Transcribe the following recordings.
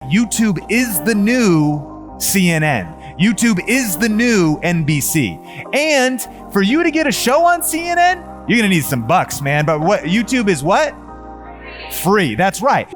YouTube is the new CNN. YouTube is the new NBC. And for you to get a show on CNN, you're gonna need some bucks, man. But what YouTube is what? Free. That's right.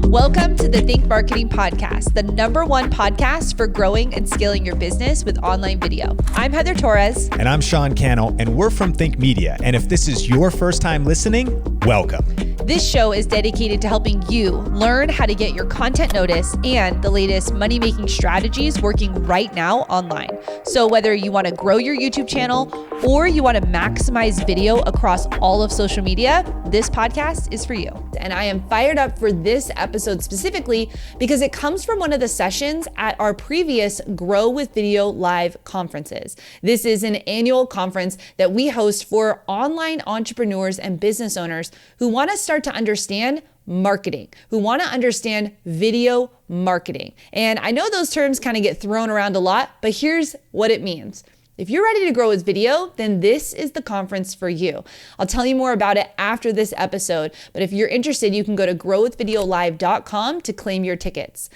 Welcome to the Think Marketing Podcast, the #1 podcast for growing and scaling your business with online video. I'm Heather Torres. And I'm Sean Cannell, and we're from Think Media. And if this is your first time listening, welcome. This show is dedicated to helping you learn how to get your content noticed and the latest money-making strategies working right now online. So whether you want to grow your YouTube channel or you want to maximize video across all of social media, this podcast is for you. And I am fired up for this episode specifically because it comes from one of the sessions at our previous Grow with Video Live conferences. This is an annual conference that we host for online entrepreneurs and business owners who want to start to understand marketing, who want to understand video marketing. And I know those terms kind of get thrown around a lot, but here's what it means. If you're ready to grow with video, then this is the conference for you. I'll tell you more about it after this episode, but if you're interested, you can go to growwithvideolive.com to claim your tickets.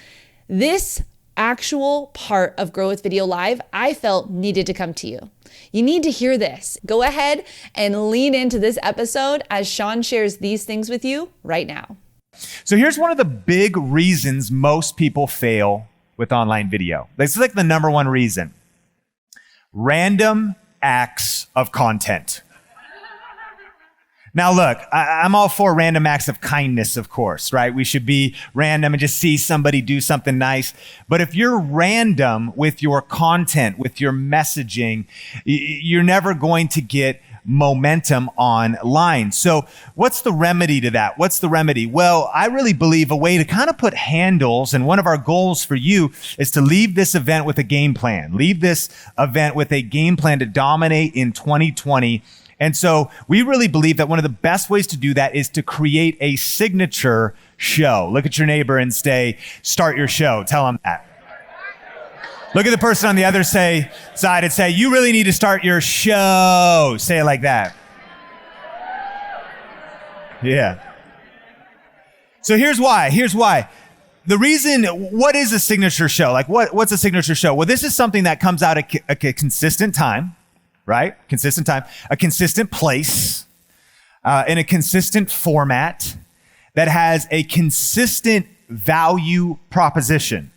This actual part of Grow with Video Live, I felt needed to come to you. You need to hear this. Go ahead and lean into this episode as Sean shares these things with you right now. So here's one of the big reasons most people fail with online video. This is like the #1 reason. Random acts of content. Now look, I'm all for random acts of kindness, of course, right? We should be random and just see somebody do something nice. But if you're random with your content, with your messaging, you're never going to get momentum online. So what's the remedy to that? What's the remedy? Well, I really believe a way to kind of put handles, and one of our goals for you is to leave this event with a game plan. Leave this event with a game plan to dominate in 2020. And so we really believe that one of the best ways to do that is to create a signature show. Look at your neighbor and say, start your show. Tell them that. Look at the person on the other side and say, you really need to start your show. Say it like that. Yeah. So here's why. The reason, what is a signature show? Like what's a signature show? Well, this is something that comes out at a consistent time, right? Consistent time, a consistent place, in a consistent format that has a consistent value proposition.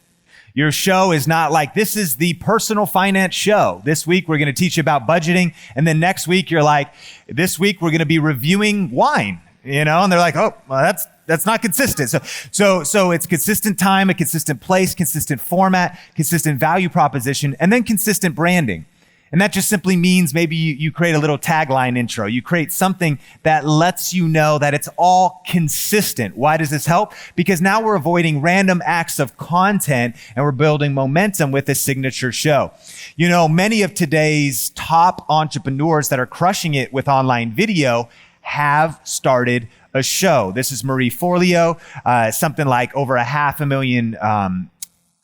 Your show is not like, this is the personal finance show. This week, we're going to teach you about budgeting. And then next week, you're like, this week, we're going to be reviewing wine, and they're like, oh, well, that's not consistent. So it's consistent time, a consistent place, consistent format, consistent value proposition, and then consistent branding. And that just simply means maybe you create a little tagline intro. You create something that lets you know that it's all consistent. Why does this help? Because now we're avoiding random acts of content and we're building momentum with a signature show. Many of today's top entrepreneurs that are crushing it with online video have started a show. This is Marie Forleo, something like over 500,000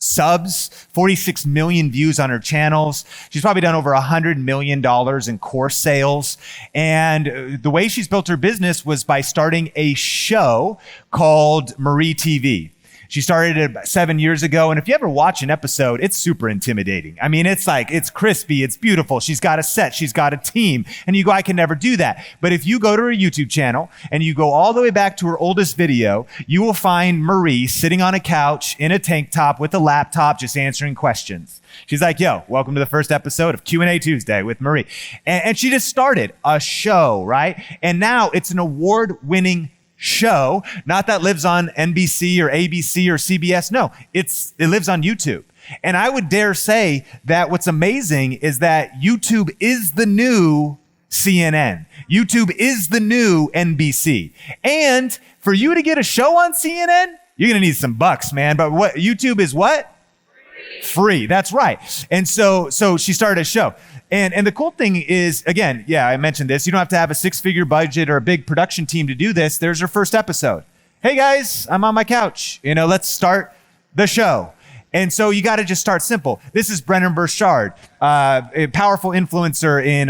subs, 46 million views on her channels. She's probably done over $100 million in course sales. And the way she's built her business was by starting a show called Marie TV. She started it about 7 years ago. And if you ever watch an episode, it's super intimidating. I mean, it's crispy. It's beautiful. She's got a set. She's got a team. And you go, I can never do that. But if you go to her YouTube channel and you go all the way back to her oldest video, you will find Marie sitting on a couch in a tank top with a laptop, just answering questions. She's like, yo, welcome to the first episode of Q&A Tuesday with Marie. And she just started a show, right? And now it's an award-winning show, not that lives on NBC or ABC or CBS. No, it lives on YouTube. And I would dare say that what's amazing is that YouTube is the new CNN. YouTube is the new NBC. And for you to get a show on CNN, you're going to need some bucks, man. But what YouTube is what? Free. That's right. And so she started a show. And the cool thing is, again, yeah, I mentioned this. You don't have to have a 6-figure budget or a big production team to do this. There's her first episode. Hey guys, I'm on my couch. Let's start the show. And so you got to just start simple. This is Brennan Burchard, a powerful influencer in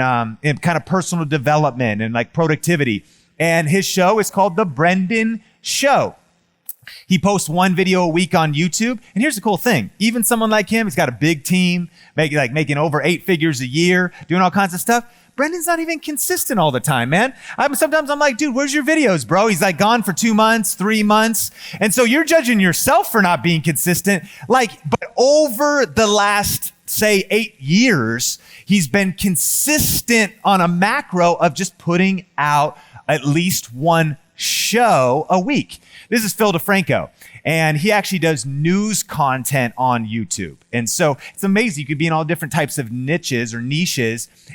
kind of personal development and like productivity. And his show is called The Brendan show. He posts one video a week on YouTube. And here's the cool thing. Even someone like him, he's got a big team, making over 8 figures a year, doing all kinds of stuff. Brendan's not even consistent all the time, man. Sometimes I'm like, dude, where's your videos, bro? He's like gone for 2 months, 3 months. And so you're judging yourself for not being consistent. But over the last, say, 8 years, he's been consistent on a macro of just putting out at least one show a week. This is Phil DeFranco, and he actually does news content on YouTube. And so it's amazing. You could be in all different types of niches,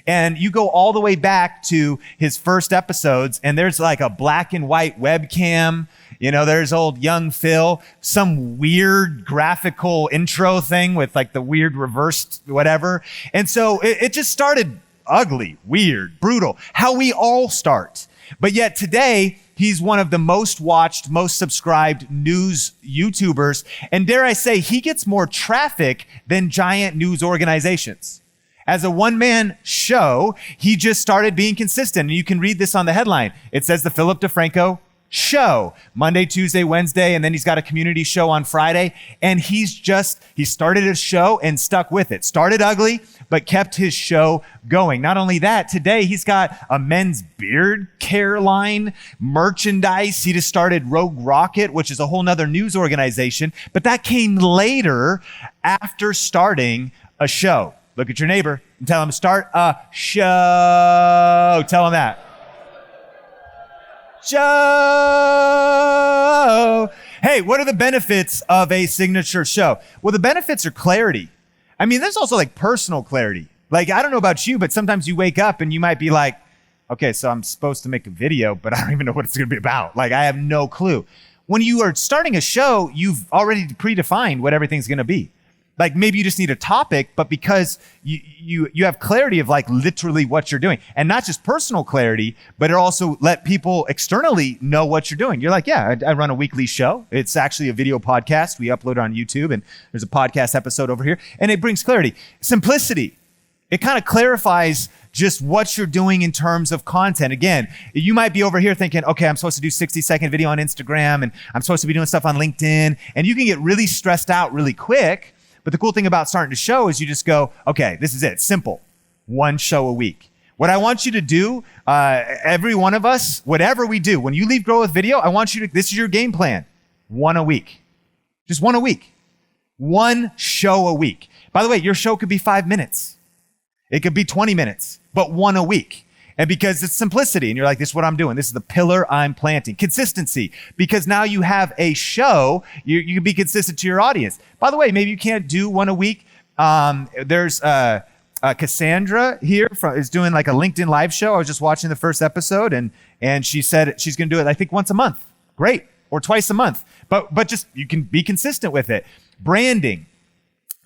and you go all the way back to his first episodes, and there's like a black and white webcam. There's old young Phil, some weird graphical intro thing with like the weird reversed whatever. And so it just started ugly, weird, brutal, how we all start. But yet today, he's one of the most watched, most subscribed news YouTubers. And dare I say, he gets more traffic than giant news organizations. As a one-man show, he just started being consistent. And you can read this on the headline. It says the Philip DeFranco Show, Monday, Tuesday, Wednesday, and then he's got a community show on Friday. And he started his show and stuck with it. Started ugly, but kept his show going. Not only that, today he's got a men's beard care line, merchandise. He just started Rogue Rocket, which is a whole nother news organization. But that came later after starting a show. Look at your neighbor and tell him, start a show. Tell him that. Show. Hey, what are the benefits of a signature show? Well, the benefits are clarity. I mean, there's also like personal clarity. Like, I don't know about you, but sometimes you wake up and you might be like, okay, so I'm supposed to make a video, but I don't even know what it's going to be about. Like, I have no clue. When you are starting a show, you've already predefined what everything's going to be. Like maybe you just need a topic, but because you have clarity of like literally what you're doing, and not just personal clarity, but it also let people externally know what you're doing. You're like, yeah, I run a weekly show. It's actually a video podcast. We upload it on YouTube, and there's a podcast episode over here, and it brings clarity. Simplicity. It kind of clarifies just what you're doing in terms of content. Again, you might be over here thinking, okay, I'm supposed to do 60-second video on Instagram, and I'm supposed to be doing stuff on LinkedIn, and you can get really stressed out really quick. But the cool thing about starting to show is you just go, okay, this is it. Simple. One show a week. What I want you to do, every one of us, whatever we do, when you leave Grow with Video, I want you to, this is your game plan. One a week. Just one a week. One show a week. By the way, your show could be 5 minutes. It could be 20 minutes, but one a week. And because it's simplicity, and you're like, this is what I'm doing. This is the pillar I'm planting. Consistency, because now you have a show, you can be consistent to your audience. By the way, maybe you can't do one a week. There's Cassandra here is doing like a LinkedIn live show. I was just watching the first episode, and she said she's going to do it, I think, once a month. Great. Or twice a month. But just, you can be consistent with it. Branding.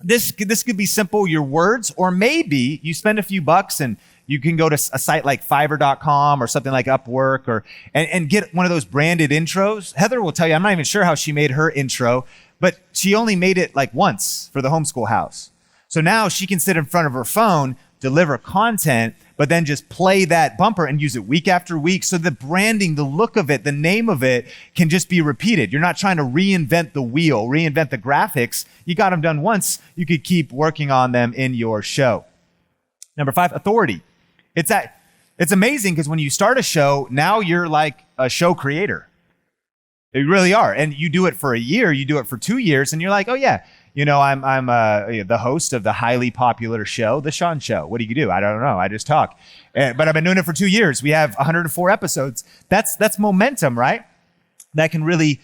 This could be simple, your words, or maybe you spend a few bucks and you can go to a site like Fiverr.com or something like Upwork and get one of those branded intros. Heather will tell you, I'm not even sure how she made her intro, but she only made it like once for the homeschool house. So now she can sit in front of her phone, deliver content, but then just play that bumper and use it week after week. So the branding, the look of it, the name of it can just be repeated. You're not trying to reinvent the wheel, reinvent the graphics. You got them done once. You could keep working on them in your show. Number 5, authority. It's amazing because when you start a show, now you're like a show creator. You really are. And you do it for a year, you do it for 2 years, and you're like, oh yeah, I'm the host of the highly popular show, The Sean Show. What do you do? I don't know. I just talk. But I've been doing it for 2 years. We have 104 episodes. That's momentum, right? That can really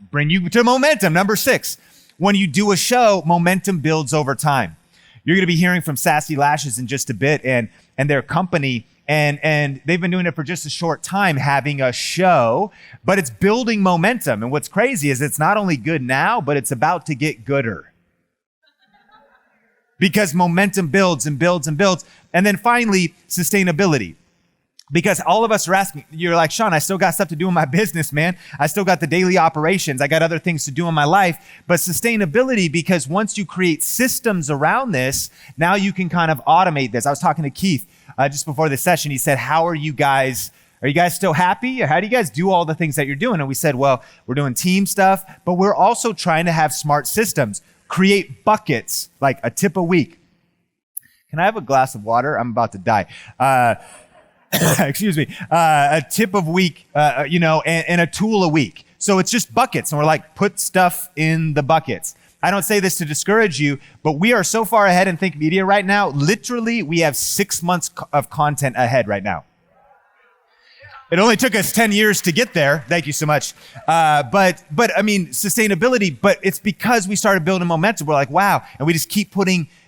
bring you to momentum. Number 6, when you do a show, momentum builds over time. You're going to be hearing from Sassy Lashes in just a bit and their company. And they've been doing it for just a short time, having a show, but it's building momentum. And what's crazy is it's not only good now, but it's about to get gooder. Because momentum builds and builds and builds. And then finally, sustainability. Because all of us are asking, you're like, Sean, I still got stuff to do in my business, man. I still got the daily operations. I got other things to do in my life. But sustainability, because once you create systems around this, now you can kind of automate this. I was talking to Keith just before the session. He said, how are you guys Are you guys still happy? How do you guys do all the things that you're doing? And we said, well, we're doing team stuff, but we're also trying to have smart systems, create buckets, like a tip a week. Can I have a glass of water? I'm about to die. Excuse me. A tip of week, and a tool a week. So it's just buckets. And we're like, put stuff in the buckets. I don't say this to discourage you, but we are so far ahead in Think Media right now. Literally, we have 6 months of content ahead right now. It only took us 10 years to get there. Thank you so much. But I mean, sustainability, but it's because we started building momentum. We're like, wow. And we just keep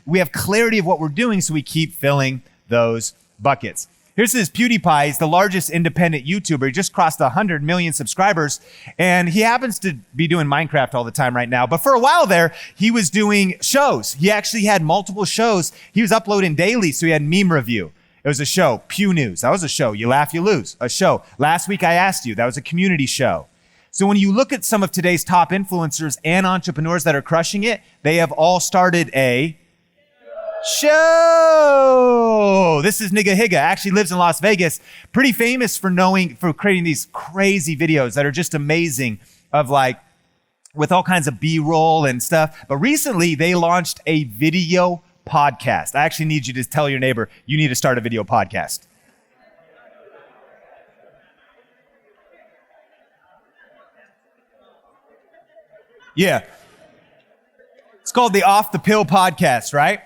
we have clarity of what we're doing, so we keep filling those buckets. Here's this PewDiePie. He's the largest independent YouTuber. He just crossed 100 million subscribers, and he happens to be doing Minecraft all the time right now. But for a while there, he was doing shows. He actually had multiple shows. He was uploading daily, so he had Meme Review. It was a show. Pew News. That was a show. You laugh, you lose. A show. Last week I asked you. That was a community show. So when you look at some of today's top influencers and entrepreneurs that are crushing it, they have all started a show. This is Nigga Higa. Actually lives in Las Vegas. Pretty famous for creating these crazy videos that are just amazing, of like with all kinds of B-roll and stuff. But recently they launched a video podcast. I actually need you to tell your neighbor, you need to start a video podcast. Yeah. It's called the Off the Pill podcast, right?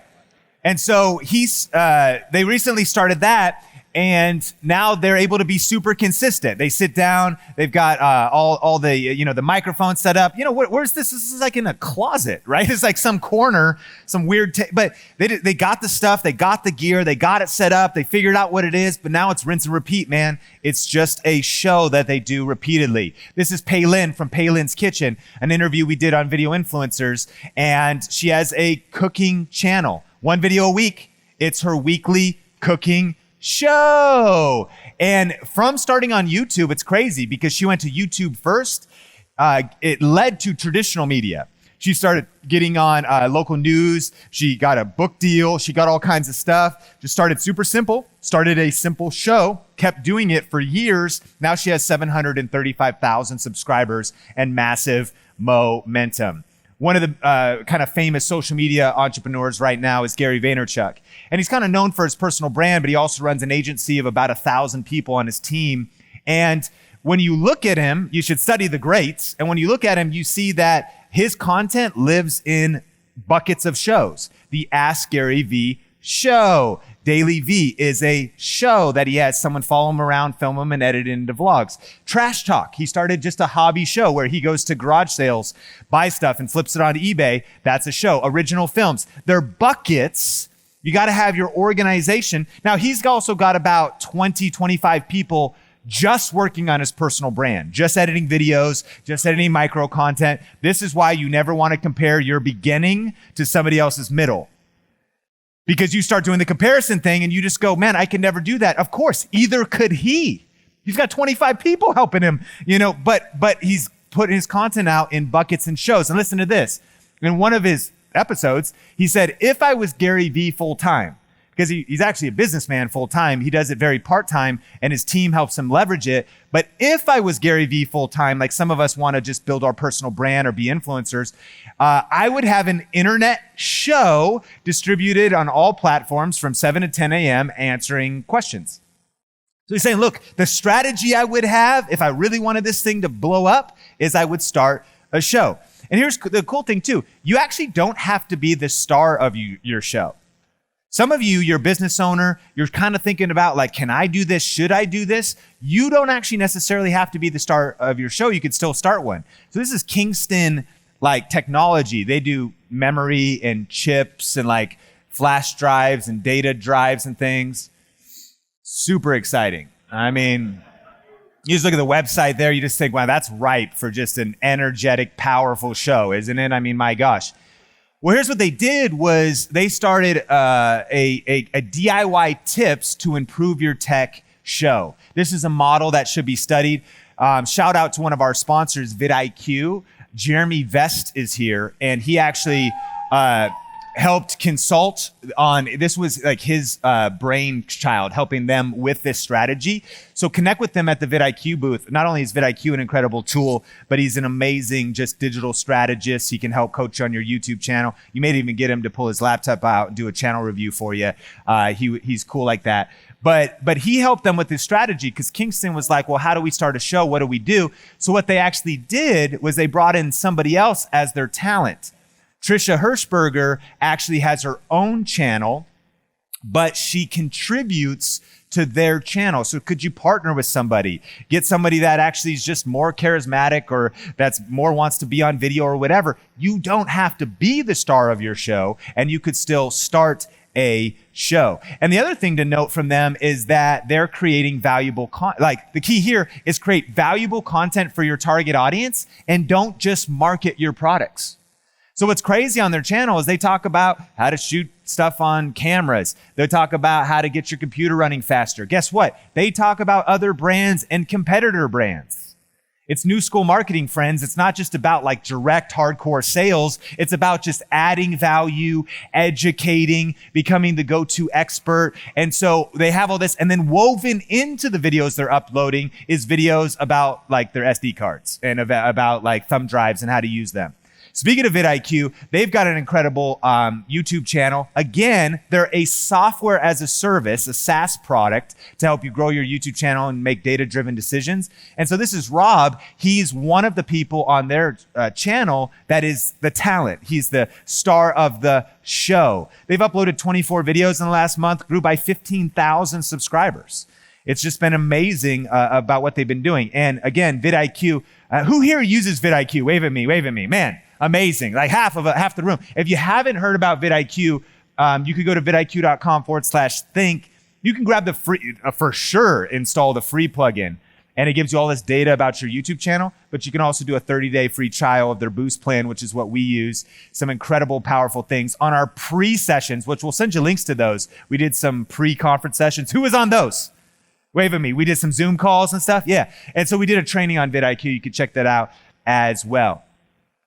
And so they recently started that, and now they're able to be super consistent. They sit down, they've got all the the microphone set up. Where's this? This is like in a closet, right? It's like some corner, some weird. But they got the stuff, they got the gear, they got it set up, they figured out what it is. But now it's rinse and repeat, man. It's just a show that they do repeatedly. This is Paylin from Paylin's Kitchen, an interview we did on Video Influencers, and she has a cooking channel. 1 video a week. It's her weekly cooking show. And from starting on YouTube, it's crazy because she went to YouTube first. It led to traditional media. She started getting on local news. She got a book deal. She got all kinds of stuff. Just started super simple, started a simple show, kept doing it for years. Now she has 735,000 subscribers and massive momentum. One of the kind of famous social media entrepreneurs right now is Gary Vaynerchuk. And he's kind of known for his personal brand, but he also runs an agency of about 1,000 people on his team. And when you look at him, you should study the greats. And when you look at him, you see that his content lives in buckets of shows. The Ask Gary V show. Daily V is a show that he has someone follow him around, film him, and edit it into vlogs. Trash Talk. He started just a hobby show where he goes to garage sales, buys stuff, and flips it on eBay. That's a show. Original Films. They're buckets. You got to have your organization. Now, he's also got about 20, 25 people just working on his personal brand, just editing videos, just editing micro content. This is why you never want to compare your beginning to somebody else's middle. Because you start doing the comparison thing and you just go, man, I can never do that. Of course, either could he. He's got 25 people helping him, but he's putting his content out in buckets and shows. And listen to this. In one of his episodes, he said, if I was Gary V full time, because he's actually a businessman full time, he does it very part time and his team helps him leverage it. But if I was Gary V full time, like some of us want to just build our personal brand or be influencers, I would have an internet show distributed on all platforms from 7 to 10 a.m. answering questions. So he's saying, look, the strategy I would have if I really wanted this thing to blow up is I would start a show. And here's the cool thing too. You actually don't have to be the star of your show. Some of you, you're a business owner, you're kind of thinking about like, can I do this? Should I do this? You don't actually necessarily have to be the star of your show. You could still start one. So this is Kingston technology. They do memory and chips and like flash drives and data drives and things. Super exciting. I mean, you just look at the website there, you just think, wow, that's ripe for just an energetic, powerful show, isn't it? I mean, my gosh. Well, here's what they did was they started a DIY tips to improve your tech show. This is a model that should be studied. Shout out to one of our sponsors, vidIQ. Jeremy Vest is here, and he actually helped consult on, this was like his brainchild, helping them with this strategy. So connect with them at the vidIQ booth. Not only is vidIQ an incredible tool, but he's an amazing just digital strategist. He can help coach you on your YouTube channel. You may even get him to pull his laptop out and do a channel review for you. He's cool like that. But he helped them with this strategy because Kingston was like, well, how do we start a show? What do we do? So what they actually did was they brought in somebody else as their talent. Trisha Hirschberger actually has her own channel, but she contributes to their channel. So could you partner with somebody? Get somebody that actually is just more charismatic or that's more wants to be on video or whatever. You don't have to be the star of your show, and you could still start a show. And the other thing to note from them is that they're creating valuable content. Like the key here is create valuable content for your target audience and don't just market your products. So what's crazy on their channel is they talk about how to shoot stuff on cameras. They talk about how to get your computer running faster. Guess what? They talk about other brands and competitor brands. It's new school marketing, friends. It's not just about like direct hardcore sales. It's about just adding value, educating, becoming the go-to expert. And so they have all this, and then woven into the videos they're uploading is videos about like their SD cards and about like thumb drives and how to use them. Speaking of vidIQ, they've got an incredible YouTube channel. Again, they're a software as a service, a SaaS product to help you grow your YouTube channel and make data-driven decisions. And so this is Rob. He's one of the people on their channel that is the talent. He's the star of the show. They've uploaded 24 videos in the last month, grew by 15,000 subscribers. It's just been amazing about what they've been doing. And again, vidIQ, who here uses vidIQ? Wave at me, man. Amazing, like half the room. If you haven't heard about vidIQ, you could go to vidiq.com/think. You can grab the free, for sure, install the free plugin. And it gives you all this data about your YouTube channel, but you can also do a 30-day free trial of their Boost plan, which is what we use. Some incredible, powerful things on our pre-sessions, which we'll send you links to those. We did some pre-conference sessions. Who was on those? Wave at me. We did some Zoom calls and stuff. Yeah. And so we did a training on vidIQ. You can check that out as well.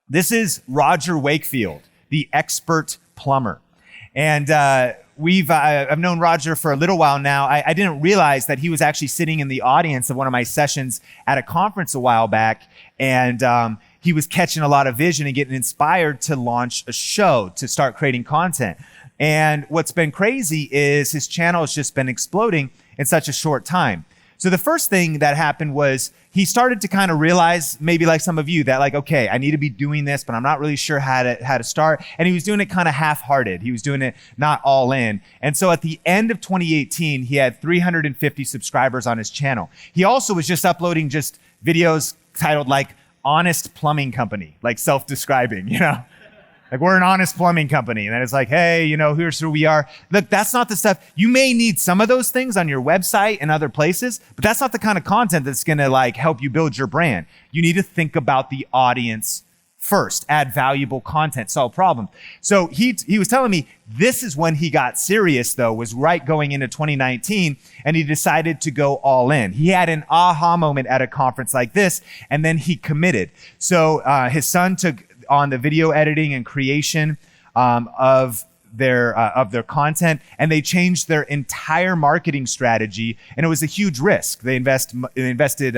This is Roger Wakefield, the expert plumber. And I've known Roger for a little while now. I didn't realize that he was actually sitting in the audience of one of my sessions at a conference a while back. And he was catching a lot of vision and getting inspired to launch a show, to start creating content. And what's been crazy is his channel has just been exploding in such a short time. So the first thing that happened was he started to kind of realize, maybe like some of you, that like, okay, I need to be doing this, but I'm not really sure how to start. And he was doing it kind of half-hearted. He was doing it not all in. And so at the end of 2018, he had 350 subscribers on his channel. He also was just uploading just videos titled like Honest Plumbing Company, like self-describing, you know? Like, we're an honest plumbing company. And then it's like, hey, you know, here's who we are. Look, that's not the stuff. You may need some of those things on your website and other places, but that's not the kind of content that's going to like help you build your brand. You need to think about the audience first, add valuable content, solve problems. So he was telling me this is when he got serious, though, was right going into 2019, and he decided to go all in. He had an aha moment at a conference like this, and then he committed. So his son took on the video editing and creation of their content, and they changed their entire marketing strategy, and it was a huge risk. They invested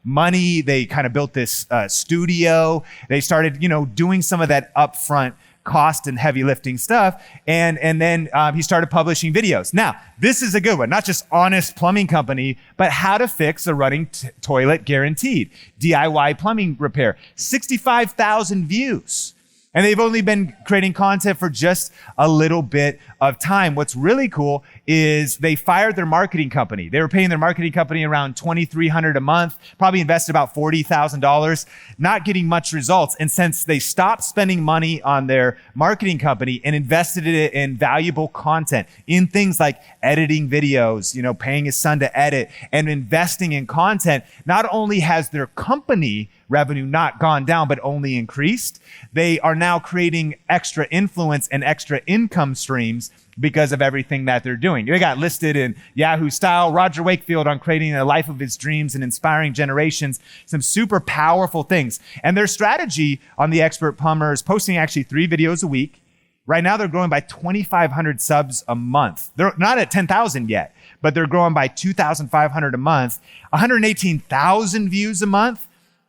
money. They kind of built this studio. They started, doing some of that upfront cost and heavy lifting stuff, and then he started publishing videos. Now, this is a good one, not just Honest Plumbing Company, but how to fix a running toilet guaranteed. DIY plumbing repair, 65,000 views. And they've only been creating content for just a little bit of time. What's really cool is they fired their marketing company. They were paying their marketing company around $2,300 a month, probably invested about $40,000, not getting much results. And since they stopped spending money on their marketing company and invested it in valuable content, in things like editing videos, paying his son to edit and investing in content, not only has their company revenue not gone down, but only increased, they are now creating extra influence and extra income streams because of everything that they're doing. They got listed in Yahoo style, Roger Wakefield on creating a life of his dreams and inspiring generations, some super powerful things. And their strategy on the Expert Plumber is posting actually 3 videos a week, Right now, they're growing by 2,500 subs a month. They're not at 10,000 yet, but they're growing by 2,500 a month, 118,000 views a month.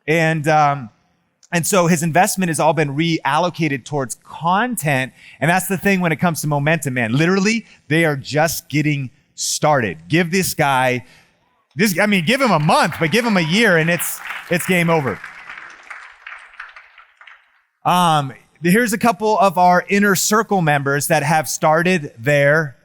And so his investment has all been reallocated towards content. And that's the thing when it comes to momentum, man. Literally, they are just getting started. Give this guy, give him a month, but give him a year and it's game over. Here's a couple of our inner circle members that have started their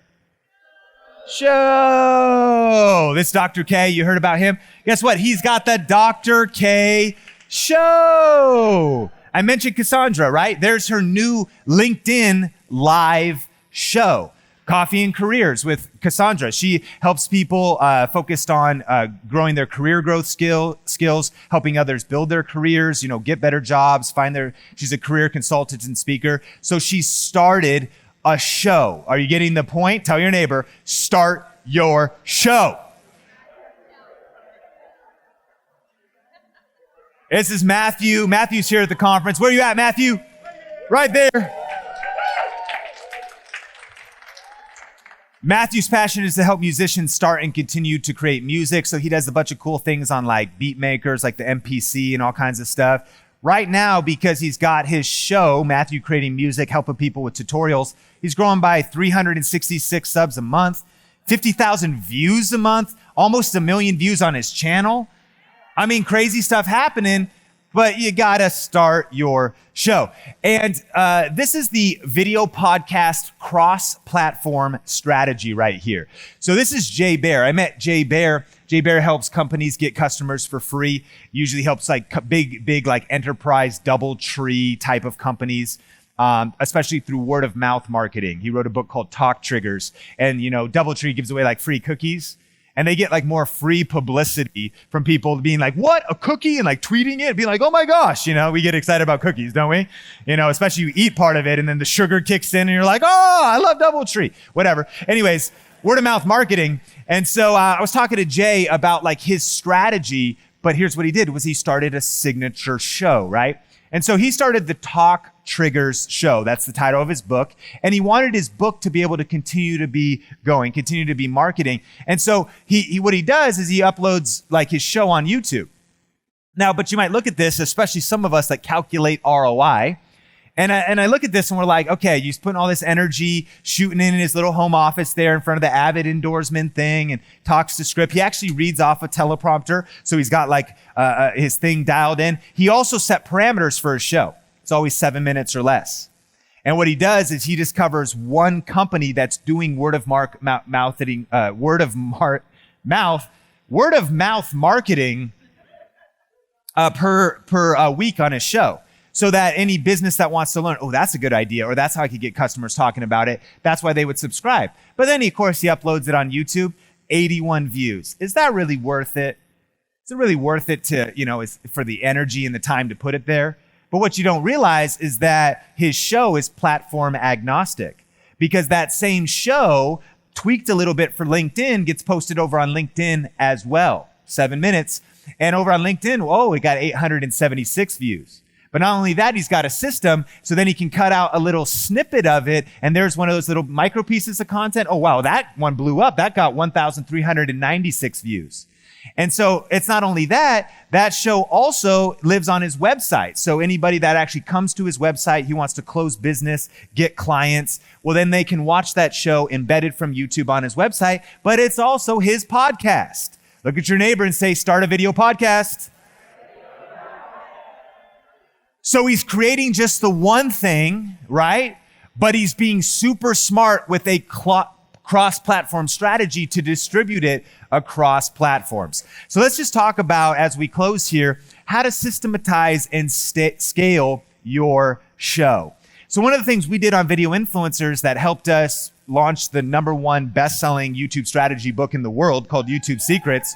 show. This Dr. K, you heard about him? Guess what? He's got the Dr. K show. I mentioned Cassandra, right? There's her new LinkedIn live show, Coffee and Careers with Cassandra. She helps people focused on growing their career growth skills, helping others build their careers, get better jobs, she's a career consultant and speaker. So she started a show. Are you getting the point? Tell your neighbor, start your show. This is Matthew. Matthew's here at the conference. Where are you at, Matthew? Right there. Matthew's passion is to help musicians start and continue to create music. So he does a bunch of cool things on like beat makers, like the MPC and all kinds of stuff. Right now, because he's got his show, Matthew Creating Music, helping people with tutorials, he's growing by 366 subs a month, 50,000 views a month, almost 1 million views on his channel. I mean, crazy stuff happening, but you gotta start your show. And this is the video podcast cross-platform strategy right here. So this is Jay Bear. I met Jay Bear. Jay Bear helps companies get customers for free. Usually helps like big like enterprise DoubleTree type of companies, especially through word of mouth marketing. He wrote a book called Talk Triggers, and DoubleTree gives away like free cookies. And they get like more free publicity from people being like, what, a cookie? And like tweeting it, being like, oh my gosh, we get excited about cookies, don't we? Especially you eat part of it and then the sugar kicks in and you're like, oh, I love DoubleTree, whatever. Anyways, word of mouth marketing. And so I was talking to Jay about like his strategy, but here's what he did was he started a signature show, right? And so he started the Talk Triggers show. That's the title of his book. And he wanted his book to be able to continue to be going, continue to be marketing. And so what he does is he uploads like his show on YouTube. Now, but you might look at this, especially some of us that calculate ROI. And I look at this and we're like, okay, he's putting all this energy, shooting in his little home office there in front of the Avid endorsement thing and talks to script. He actually reads off a teleprompter. So he's got like his thing dialed in. He also set parameters for his show. It's always 7 minutes or less. And what he does is he just covers one company that's doing word of mouth marketing per week on his show. So that any business that wants to learn, oh, that's a good idea, or that's how I could get customers talking about it, that's why they would subscribe. But then, of course, he uploads it on YouTube, 81 views. Is that really worth it? Is it really worth it to, for the energy and the time to put it there? But what you don't realize is that his show is platform agnostic, because that same show, tweaked a little bit for LinkedIn, gets posted over on LinkedIn as well, 7 minutes. And over on LinkedIn, it got 876 views. But not only that, he's got a system, so then he can cut out a little snippet of it, and there's one of those little micro pieces of content. Oh, wow, that one blew up. That got 1,396 views. And so it's not only that show also lives on his website. So anybody that actually comes to his website, he wants to close business, get clients, well, then they can watch that show embedded from YouTube on his website, but it's also his podcast. Look at your neighbor and say, start a video podcast. So he's creating just the one thing, right? But he's being super smart with a cross-platform strategy to distribute it across platforms. So let's just talk about, as we close here, how to systematize and scale your show. So one of the things we did on Video Influencers that helped us launch the #1 best-selling YouTube strategy book in the world called YouTube Secrets,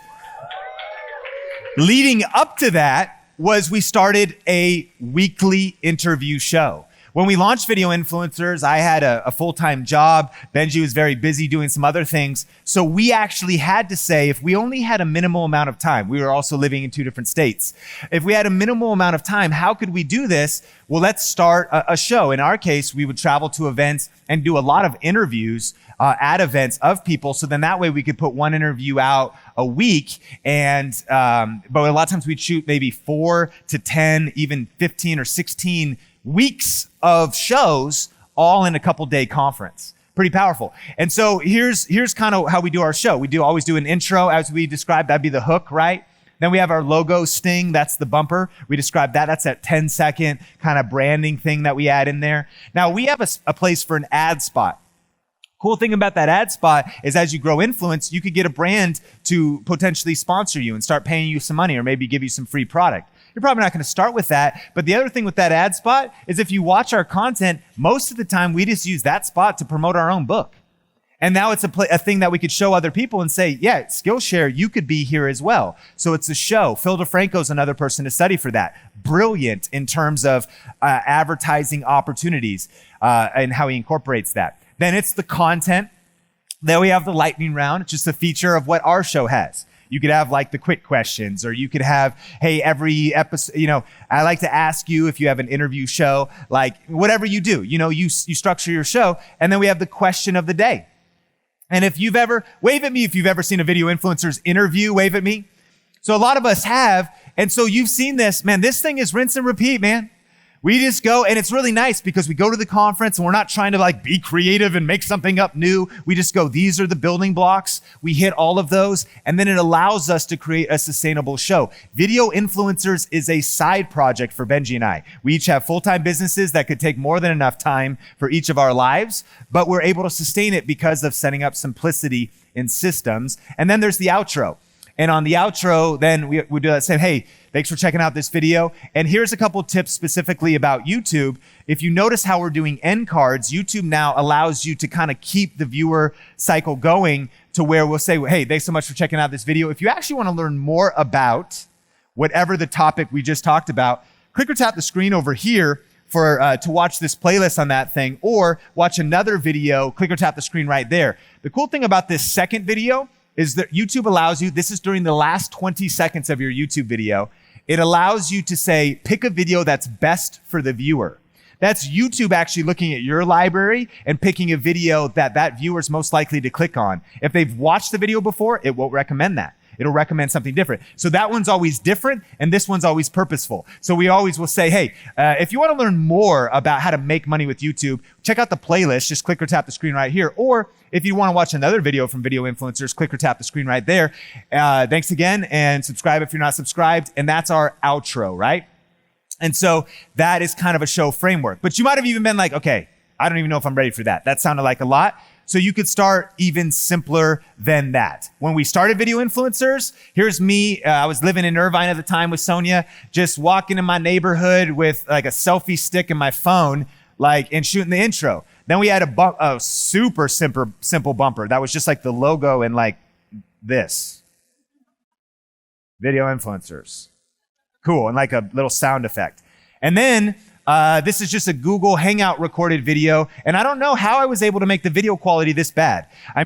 leading up to that, was we started a weekly interview show. When we launched Video Influencers, I had a full-time job. Benji was very busy doing some other things. So we actually had to say, if we only had a minimal amount of time, we were also living in 2 different states. If we had a minimal amount of time, how could we do this? Well, let's start a show. In our case, we would travel to events and do a lot of interviews at events of people. So then that way we could put 1 interview out a week. And, but a lot of times we'd shoot maybe 4 to 10, even 15 or 16 weeks of shows all in a couple day conference. Pretty powerful. And so here's kind of how we do our show. We always do an intro as we described. That'd be the hook, right? Then we have our logo sting. That's the bumper. We describe that. That's that 10-second kind of branding thing that we add in there. Now we have a place for an ad spot. Cool thing about that ad spot is as you grow influence, you could get a brand to potentially sponsor you and start paying you some money or maybe give you some free product. You're probably not going to start with that. But the other thing with that ad spot is if you watch our content, most of the time we just use that spot to promote our own book. And now it's a thing that we could show other people and say, yeah, Skillshare, you could be here as well. So it's a show. Phil DeFranco's another person to study for that. Brilliant in terms of advertising opportunities and how he incorporates that. Then it's the content. Then we have the lightning round. It's just a feature of what our show has. You could have like the quick questions, or you could have, hey, every episode, I like to ask you if you have an interview show, like whatever you do, you structure your show. And then we have the question of the day. And if you've ever, wave at me if you've ever seen a Video Influencers interview, wave at me. So a lot of us have. And so you've seen this, man, this thing is rinse and repeat, man. We just go, and it's really nice because we go to the conference and we're not trying to like be creative and make something up new. We just go, these are the building blocks. We hit all of those, and then it allows us to create a sustainable show. Video Influencers is a side project for Benji and I. We each have full-time businesses that could take more than enough time for each of our lives, but we're able to sustain it because of setting up simplicity in systems. And then there's the outro. And on the outro, then we do that same, hey, thanks for checking out this video. And here's a couple tips specifically about YouTube. If you notice how we're doing end cards, YouTube now allows you to kind of keep the viewer cycle going to where we'll say, hey, thanks so much for checking out this video. If you actually want to learn more about whatever the topic we just talked about, click or tap the screen over here for to watch this playlist on that thing, or watch another video, click or tap the screen right there. The cool thing about this second video is that YouTube allows you, this is during the last 20 seconds of your YouTube video, it allows you to say, pick a video that's best for the viewer. That's YouTube actually looking at your library and picking a video that viewer's most likely to click on. If they've watched the video before, it won't recommend that. It'll recommend something different. So that one's always different, and this one's always purposeful. So we always will say, hey, if you want to learn more about how to make money with YouTube, check out the playlist. Just click or tap the screen right here. Or if you want to watch another video from Video Influencers, click or tap the screen right there. Thanks again, and subscribe if you're not subscribed. And that's our outro, right? And so that is kind of a show framework. But you might have even been like, okay, I don't even know if I'm ready for that. That sounded like a lot. So you could start even simpler than that. When we started Video Influencers, here's me. I was living in Irvine at the time with Sonia, just walking in my neighborhood with like a selfie stick and my phone, and shooting the intro. Then we had a super simple bumper that was just like the logo and like this. Video Influencers. Cool, and like a little sound effect. And then this is just a Google Hangout recorded video. And I don't know how I was able to make the video quality this bad. I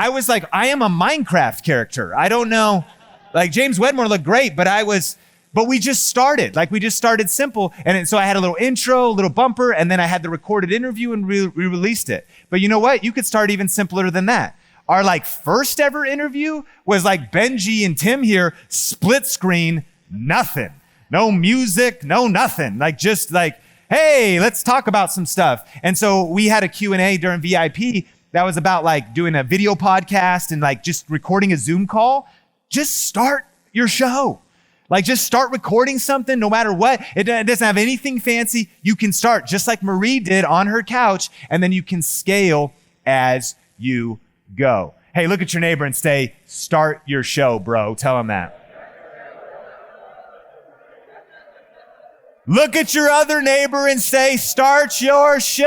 was like, I am a Minecraft character. I don't know. Like James Wedmore looked great, but we just started. We just started simple. And so I had a little intro, a little bumper, and then I had the recorded interview and we released it. But you know what? You could start even simpler than that. Our first ever interview was Benji and Tim here, split screen, nothing. No music, no nothing. Hey, let's talk about some stuff. And so we had a Q&A during VIP that was about doing a video podcast and just recording a Zoom call. Just start your show. Just start recording something no matter what. It doesn't have anything fancy. You can start just like Marie did on her couch, and then you can scale as you go. Hey, look at your neighbor and say, start your show, bro. Tell him that. Look at your other neighbor and say, start your show.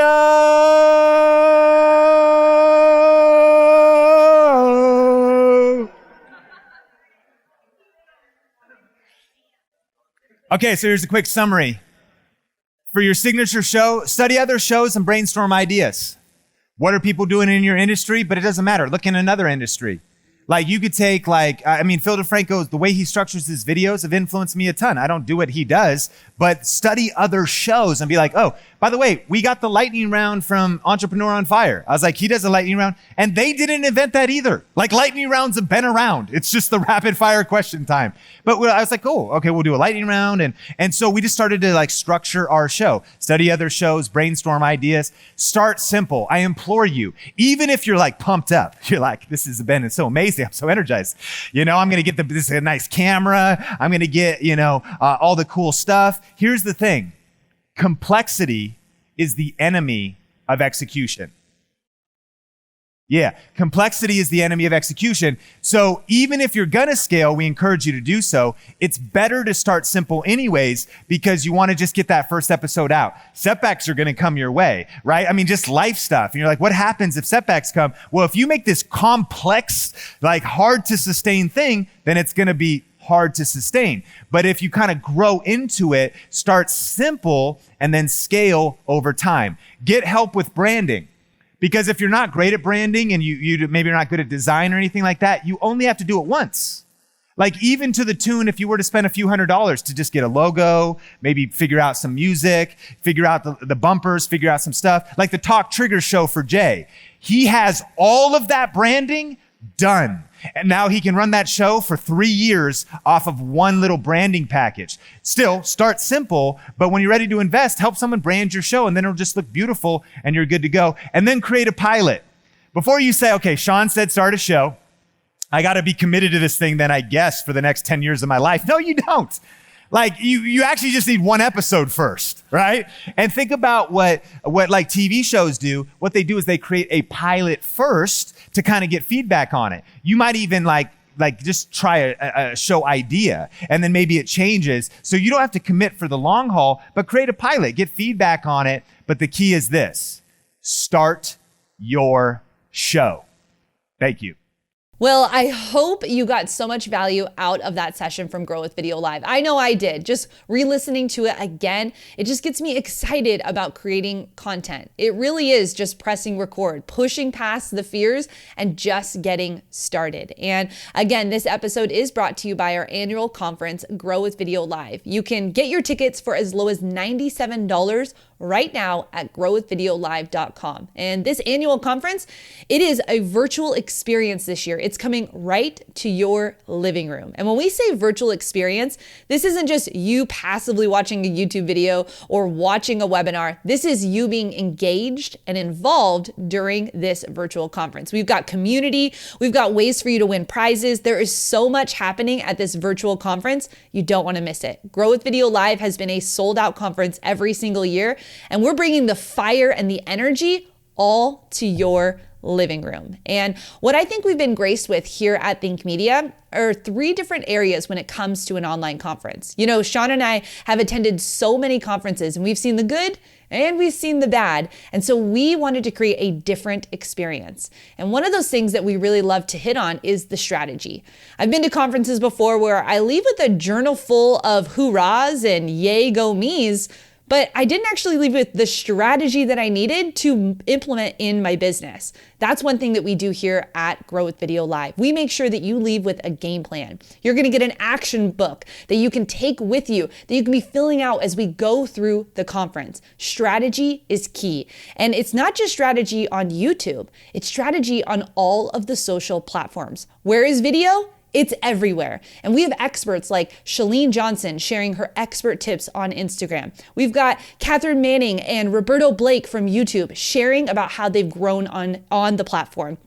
Okay, so here's a quick summary. For your signature show, study other shows and brainstorm ideas. What are people doing in your industry? But it doesn't matter. Look in another industry. Like you could take Phil DeFranco's, the way he structures his videos have influenced me a ton. I don't do what he does, but study other shows and be like, oh, by the way, we got the lightning round from Entrepreneur on Fire. I was like, he does a lightning round, and they didn't invent that either. Like lightning rounds have been around. It's just the rapid fire question time. But I was like, oh, okay, we'll do a lightning round. And so we just started to like structure our show, study other shows, brainstorm ideas, start simple. I implore you, even if you're like pumped up, you're like, this has been so amazing. I'm so energized. I'm going to get this a nice camera. I'm going to get, all the cool stuff. Here's the thing. Complexity is the enemy of execution. Yeah, complexity is the enemy of execution. So even if you're gonna scale, we encourage you to do so. It's better to start simple anyways, because you wanna just get that first episode out. Setbacks are gonna come your way, right? I mean, just life stuff. And you're like, what happens if setbacks come? Well, if you make this complex, like hard to sustain thing, then it's gonna be hard to sustain. But if you kind of grow into it, start simple and then scale over time. Get help with branding. Because if you're not great at branding and you maybe you're not good at design or anything like that, you only have to do it once. Like even to the tune, if you were to spend a few $100s to just get a logo, maybe figure out some music, figure out the bumpers, figure out some stuff, like the Talk Trigger show for Jay. He has all of that branding done. And now he can run that show for 3 years off of one little branding package. Still, start simple, but when you're ready to invest, help someone brand your show and then it'll just look beautiful and you're good to go. And then create a pilot. Before you say, okay, Sean said start a show. I got to be committed to this thing then I guess for the next 10 years of my life. No, you don't. Like you actually just need one episode first, right? And think about what like TV shows do. What they do is they create a pilot first to kind of get feedback on it. You might even like just try a show idea and then maybe it changes. So you don't have to commit for the long haul, but create a pilot, get feedback on it. But the key is this: start your show. Thank you. Well, I hope you got so much value out of that session from Grow with Video Live. I know I did. Just re-listening to it again, it just gets me excited about creating content. It really is just pressing record, pushing past the fears, and just getting started. And again, this episode is brought to you by our annual conference, Grow with Video Live. You can get your tickets for as low as $97 right now at growwithvideolive.com. And this annual conference, it is a virtual experience this year. It's coming right to your living room. And when we say virtual experience, this isn't just you passively watching a YouTube video or watching a webinar. This is you being engaged and involved during this virtual conference. We've got community, we've got ways for you to win prizes. There is so much happening at this virtual conference. You don't want to miss it. Grow with Video Live has been a sold out conference every single year, and we're bringing the fire and the energy all to your living room. And what I think we've been graced with here at Think Media are 3 different areas when it comes to an online conference. You know, Sean and I have attended so many conferences and we've seen the good and we've seen the bad. And so we wanted to create a different experience. And one of those things that we really love to hit on is the strategy. I've been to conferences before where I leave with a journal full of hoorahs and yay go me's, but I didn't actually leave with the strategy that I needed to implement in my business. That's one thing that we do here at Grow with Video Live. We make sure that you leave with a game plan. You're gonna get an action book that you can take with you, that you can be filling out as we go through the conference. Strategy is key. And it's not just strategy on YouTube, it's strategy on all of the social platforms. Where is video? It's everywhere. And we have experts like Shalene Johnson sharing her expert tips on Instagram. We've got Catherine Manning and Roberto Blake from YouTube sharing about how they've grown on the platform.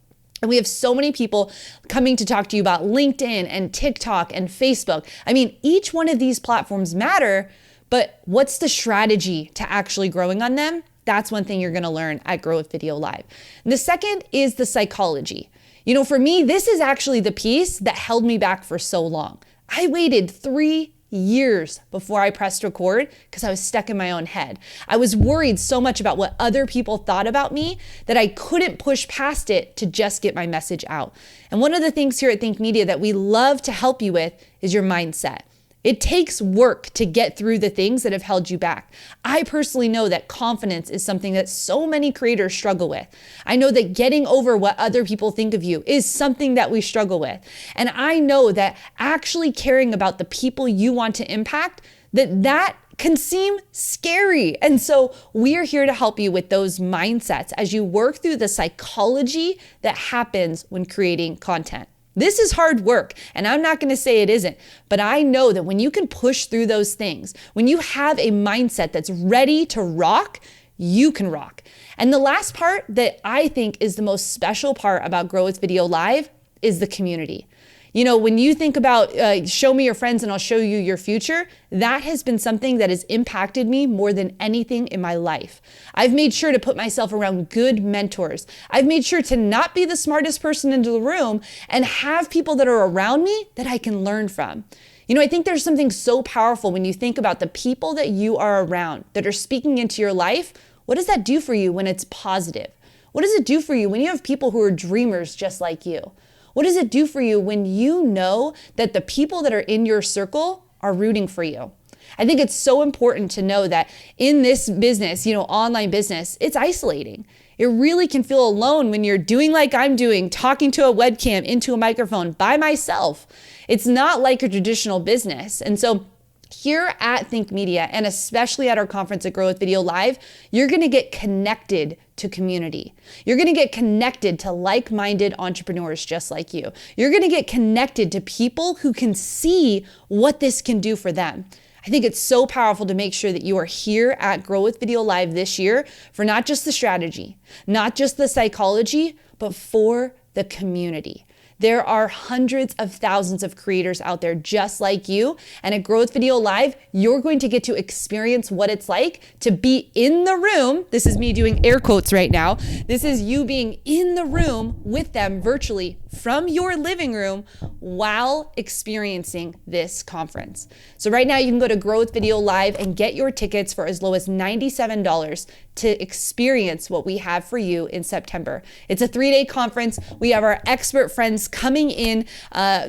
And we have so many people coming to talk to you about LinkedIn and TikTok and Facebook. I mean, each one of these platforms matter, but what's the strategy to actually growing on them? That's one thing you're gonna learn at Grow with Video Live. And the second is the psychology. You know, for me, this is actually the piece that held me back for so long. I waited 3 years before I pressed record because I was stuck in my own head. I was worried so much about what other people thought about me that I couldn't push past it to just get my message out. And one of the things here at Think Media that we love to help you with is your mindset. It takes work to get through the things that have held you back. I personally know that confidence is something that so many creators struggle with. I know that getting over what other people think of you is something that we struggle with. And I know that actually caring about the people you want to impact, that can seem scary. And so we are here to help you with those mindsets as you work through the psychology that happens when creating content. This is hard work, and I'm not going to say it isn't, but I know that when you can push through those things, when you have a mindset that's ready to rock, you can rock. And the last part that I think is the most special part about Grow with Video Live is the community. You know, when you think about show me your friends and I'll show you your future, that has been something that has impacted me more than anything in my life. I've made sure to put myself around good mentors. I've made sure to not be the smartest person in the room and have people that are around me that I can learn from. You know, I think there's something so powerful when you think about the people that you are around that are speaking into your life. What does that do for you when it's positive? What does it do for you when you have people who are dreamers just like you? What does it do for you when you know that the people that are in your circle are rooting for you? I think it's so important to know that in this business, online business, it's isolating. It really can feel alone when you're doing like I'm doing, talking to a webcam into a microphone by myself. It's not like a traditional business. And so here at Think Media, and especially at our conference at Grow with Video Live, you're going to get connected to community. You're going to get connected to like-minded entrepreneurs just like you. You're going to get connected to people who can see what this can do for them. I think it's so powerful to make sure that you are here at Grow with Video Live this year for not just the strategy, not just the psychology, but for the community. There are hundreds of thousands of creators out there just like you. And at Grow with Video Live, you're going to get to experience what it's like to be in the room. This is me doing air quotes right now. This is you being in the room with them virtually from your living room while experiencing this conference. So right now you can go to Grow with Video Live and get your tickets for as low as $97 to experience what we have for you in September. It's a 3-day conference. We have our expert friends coming in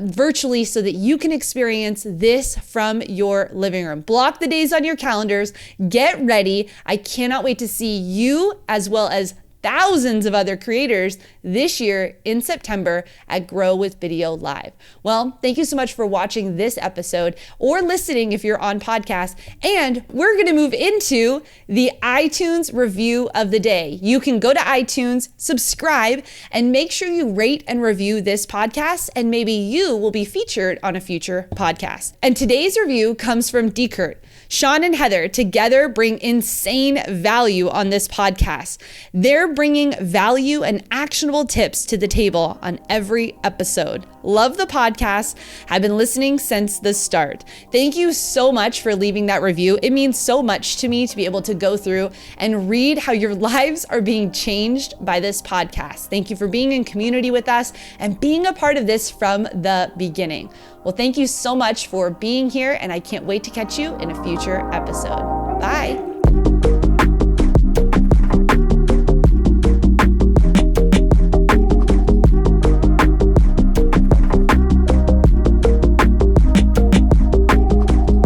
virtually so that you can experience this from your living room. Block the days on your calendars. Get ready. I cannot wait to see you as well as thousands of other creators this year in September at Grow with Video Live. Well, thank you so much for watching this episode or listening if you're on podcast. And we're going to move into the iTunes review of the day. You can go to iTunes, subscribe, and make sure you rate and review this podcast, and maybe you will be featured on a future podcast. And today's review comes from Dekert. Sean and Heather together bring insane value on this podcast. They're bringing value and actionable tips to the table on every episode. Love the podcast. I've been listening since the start. Thank you so much for leaving that review. It means so much to me to be able to go through and read how your lives are being changed by this podcast. Thank you for being in community with us and being a part of this from the beginning. Well, thank you so much for being here, and I can't wait to catch you in a future episode. Bye.